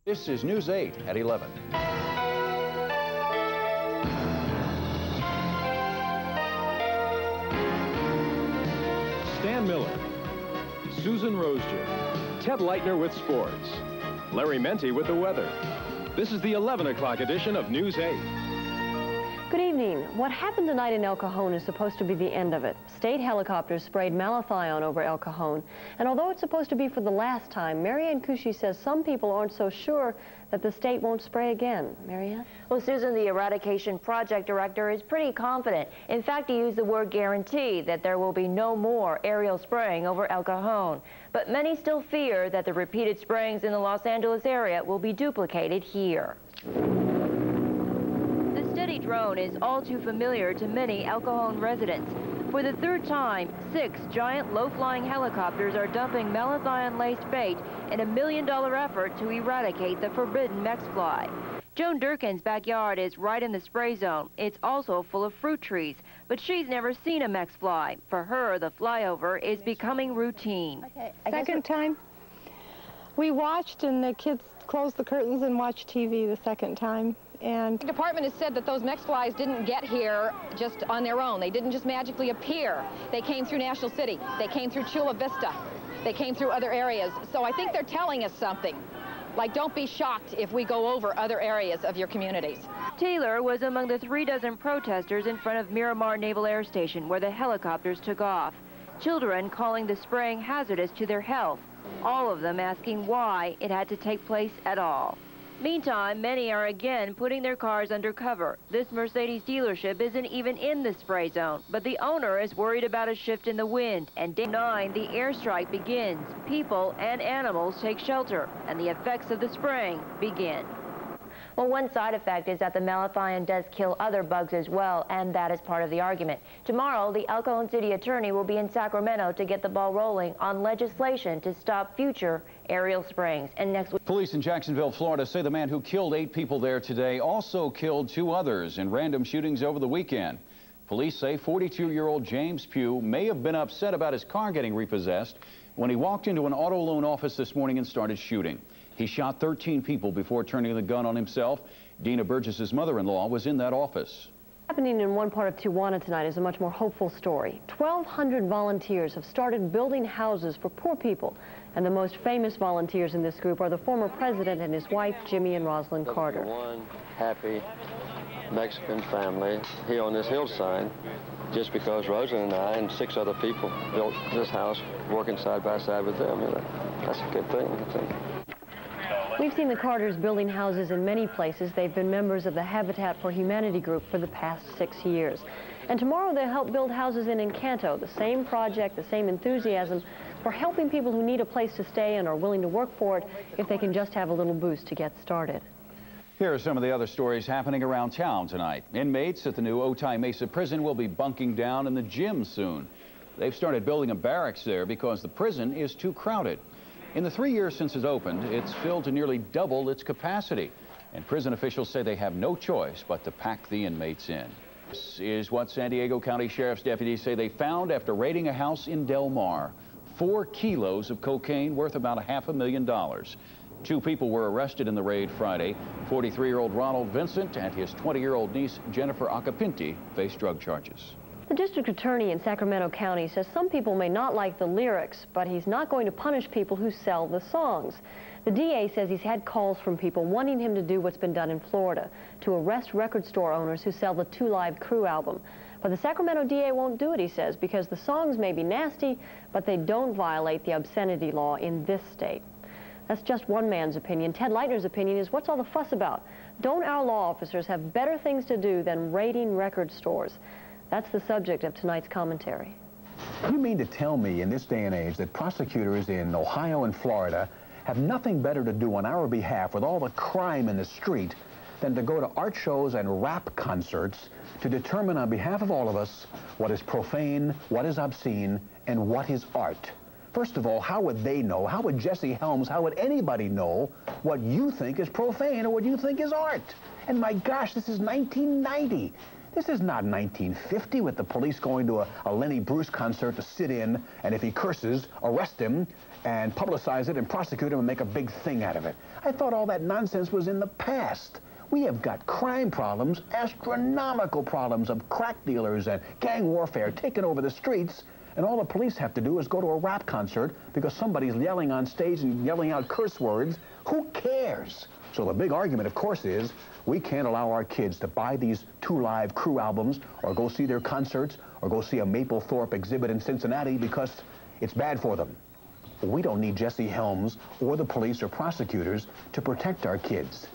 This is News 8 at 11. Stan Miller, Susan Rozier, Ted Leitner with sports, Larry Menti with the weather. This is the 11 o'clock edition of News 8. Good evening. What happened tonight in El Cajon is supposed to be the end of it. State helicopters sprayed Malathion over El Cajon, and although it's supposed to be for the last time, Marianne Cushy says some people aren't so sure that the state won't spray again. Marianne? Well, Susan, the eradication project director, is pretty confident. In fact, he used the word guarantee that there will be no more aerial spraying over El Cajon. But many still fear that the repeated sprayings in the Los Angeles area will be duplicated here. The steady drone is all too familiar to many El Cajon residents. For the third time, 6 giant low-flying helicopters are dumping Malathion-laced bait in a $1 million effort to eradicate the forbidden Mexfly. Joan Durkin's backyard is right in the spray zone. It's also full of fruit trees, but she's never seen a Mexfly. For her, the flyover is becoming routine. Okay, second time. We watched, and the kids closed the curtains and watched TV the second time. And the department has said that those Mexflies didn't get here just on their own. They didn't just magically appear. They came through National City. They came through Chula Vista. They came through other areas. So I think they're telling us something. Like, don't be shocked if we go over other areas of your communities. Taylor was among the 36 protesters in front of Miramar Naval Air Station where the helicopters took off. Children calling the spraying hazardous to their health. All of them asking why it had to take place at all. Meantime, many are again putting their cars under cover. This Mercedes dealership isn't even in the spray zone, but the owner is worried about a shift in the wind. And day 9, the airstrike begins. People and animals take shelter, and the effects of the spraying begin. Well, one side effect is that the Malathion does kill other bugs as well, and that is part of the argument. Tomorrow, the El Cajon City Attorney will be in Sacramento to get the ball rolling on legislation to stop future aerial sprayings. And next week, police in Jacksonville, Florida say the man who killed 8 people there today also killed 2 others in random shootings over the weekend. Police say 42-year-old James Pugh may have been upset about his car getting repossessed when he walked into an auto loan office this morning and started shooting. He shot 13 people before turning the gun on himself. Dina Burgess's mother-in-law was in that office. Happening in one part of Tijuana tonight is a much more hopeful story. 1,200 volunteers have started building houses for poor people. And the most famous volunteers in this group are the former president and his wife, Jimmy and Rosalind Carter. One happy Mexican family here on this hillside, just because Rosalind and I and 6 other people built this house working side by side with them. That's a good thing, I think. We've seen the Carters building houses in many places. They've been members of the Habitat for Humanity group for the past 6 years. And tomorrow they'll help build houses in Encanto, the same project, the same enthusiasm for helping people who need a place to stay and are willing to work for it if they can just have a little boost to get started. Here are some of the other stories happening around town tonight. Inmates at the new Otay Mesa prison will be bunking down in the gym soon. They've started building a barracks there because the prison is too crowded. In the 3 years since it's opened, it's filled to nearly double its capacity. And prison officials say they have no choice but to pack the inmates in. This is what San Diego County Sheriff's deputies say they found after raiding a house in Del Mar. 4 kilos of cocaine worth about $500,000. 2 people were arrested in the raid Friday. 43-year-old Ronald Vincent and his 20-year-old niece Jennifer Acapinti face drug charges. The district attorney in Sacramento County says some people may not like the lyrics, but he's not going to punish people who sell the songs. The DA says he's had calls from people wanting him to do what's been done in Florida, to arrest record store owners who sell the 2 Live Crew album. But the Sacramento DA won't do it, he says, because the songs may be nasty, but they don't violate the obscenity law in this state. That's just one man's opinion. Ted Leitner's opinion is, what's all the fuss about? Don't our law officers have better things to do than raiding record stores? That's the subject of tonight's commentary. You mean to tell me in this day and age that prosecutors in Ohio and Florida have nothing better to do on our behalf with all the crime in the street than to go to art shows and rap concerts to determine on behalf of all of us what is profane, what is obscene, and what is art? First of all, how would they know? How would Jesse Helms, how would anybody know what you think is profane or what you think is art? And my gosh, this is 1990. This is not 1950 with the police going to a Lenny Bruce concert to sit in, and if he curses, arrest him and publicize it and prosecute him and make a big thing out of it. I thought all that nonsense was in the past. We have got crime problems, astronomical problems of crack dealers and gang warfare taking over the streets, and all the police have to do is go to a rap concert because somebody's yelling on stage and yelling out curse words. Who cares? So the big argument, of course, is we can't allow our kids to buy these 2 Live Crew albums or go see their concerts or go see a Mapplethorpe exhibit in Cincinnati because it's bad for them. We don't need Jesse Helms or the police or prosecutors to protect our kids.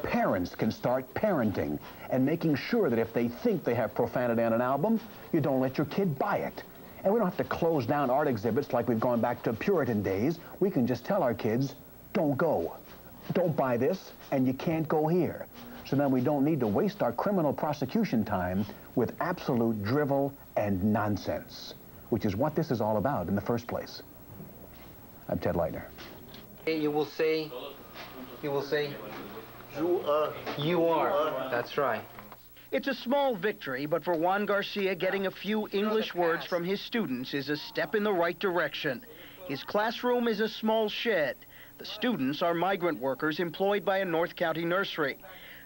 Parents can start parenting and making sure that if they think they have profanity on an album, you don't let your kid buy it. And we don't have to close down art exhibits like we've gone back to Puritan days. We can just tell our kids, don't go. Don't buy this, and you can't go here. So then we don't need to waste our criminal prosecution time with absolute drivel and nonsense, which is what this is all about in the first place. I'm Ted Leitner. You will say, you are. That's right. It's a small victory, but for Juan Garcia, getting a few English words from his students is a step in the right direction. His classroom is a small shed. The students are migrant workers employed by a North County nursery.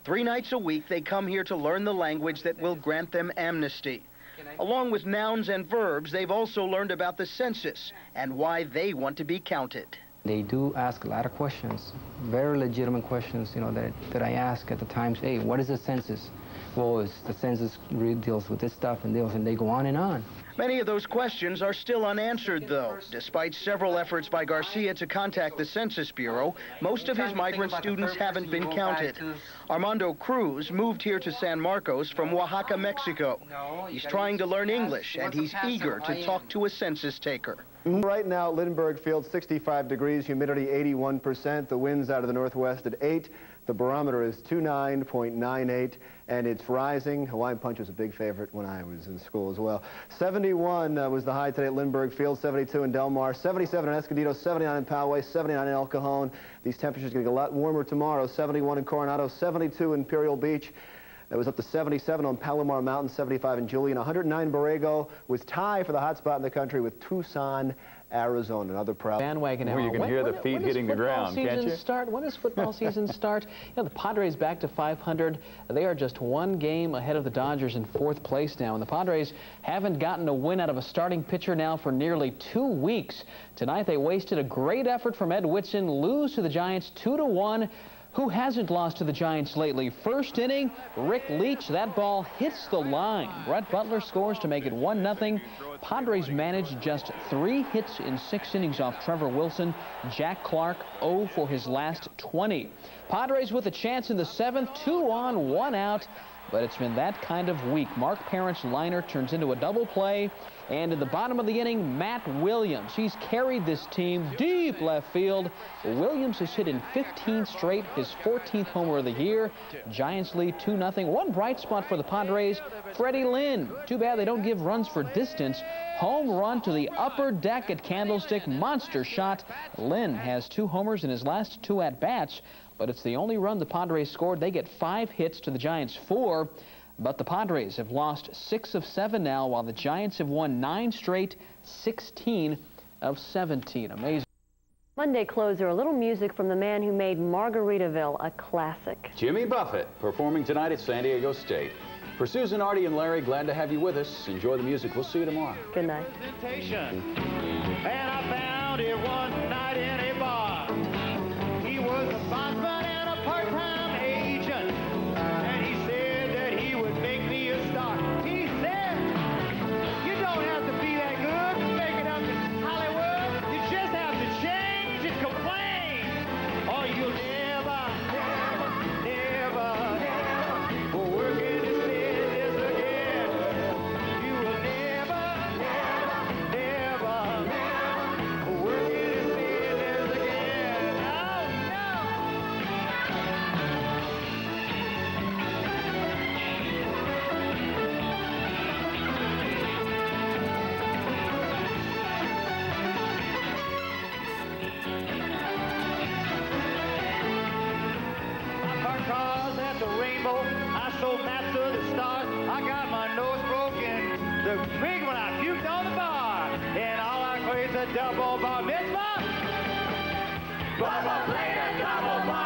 3 nights a week, they come here to learn the language that will grant them amnesty. Along with nouns and verbs, they've also learned about the census and why they want to be counted. They do ask a lot of questions, very legitimate questions, you know, that I ask at the times. Hey, what is the census? Well, the census really deals with this stuff and deals, and they go on and on. Many of those questions are still unanswered, though. Despite several efforts by Garcia to contact the Census Bureau, most of his migrant students haven't been counted. Armando Cruz moved here to San Marcos from Oaxaca, Mexico. He's trying to learn English, and he's eager to talk to a census taker. Right now, Lindbergh Field, 65 degrees, humidity 81%, the wind's out of the northwest at 8. The barometer is 29.98, and it's rising. Hawaiian Punch was a big favorite when I was in school as well. 71 was the high today at Lindbergh Field, 72 in Del Mar, 77 in Escondido, 79 in Poway, 79 in El Cajon. These temperatures are going to get a lot warmer tomorrow. 71 in Coronado, 72 in Imperial Beach. It was up to 77 on Palomar Mountain, 75 in Julian, 109 in Borrego, was tied for the hot spot in the country with Tucson, Arizona. Another proud bandwagon. Well, you can hear the feet hitting the ground, can't you? When does football season start? You know, the Padres back to 500. They are just 1 game ahead of the Dodgers in 4th place now. And the Padres haven't gotten a win out of a starting pitcher now for nearly 2 weeks. Tonight they wasted a great effort from Ed Whitson, lose to the Giants 2-1. Who hasn't lost to the Giants lately? First inning, Rick Leach, that ball hits the line. Brett Butler scores to make it 1-0. Padres managed just 3 hits in 6 innings off Trevor Wilson. Jack Clark 0 for his last 20. Padres with a chance in the 7th, 2 on, 1 out. But it's been that kind of week. Mark Parent's liner turns into a double play. And in the bottom of the inning, Matt Williams. He's carried this team deep left field. Williams has hit in 15 straight, his 14th homer of the year. Giants lead 2-0. One bright spot for the Padres, Freddie Lynn. Too bad they don't give runs for distance. Home run to the upper deck at Candlestick. Monster shot. Lynn has 2 homers in his last 2 at-bats, but it's the only run the Padres scored. They get 5 hits to the Giants' 4. But the Padres have lost 6 of 7 now, while the Giants have won 9 straight, 16 of 17. Amazing. Monday closer, a little music from the man who made Margaritaville a classic. Jimmy Buffett performing tonight at San Diego State. For Susan, Artie, and Larry, glad to have you with us. Enjoy the music. We'll see you tomorrow. Good night. And I found it one night in a bar. He was a bondsman and a part-time agent. And he said that he would make me a star. He said, you don't have to be that good to make it up in Hollywood. You just have to change and complain. Or you'll never work in this business again. You will never work in this business again. I parked cars at the Rainbow. I sold maps to the stars. I got my nose broken. The pig when I puked on the bar. And all I played is a double bar mitzvah. Bubba played a double bar.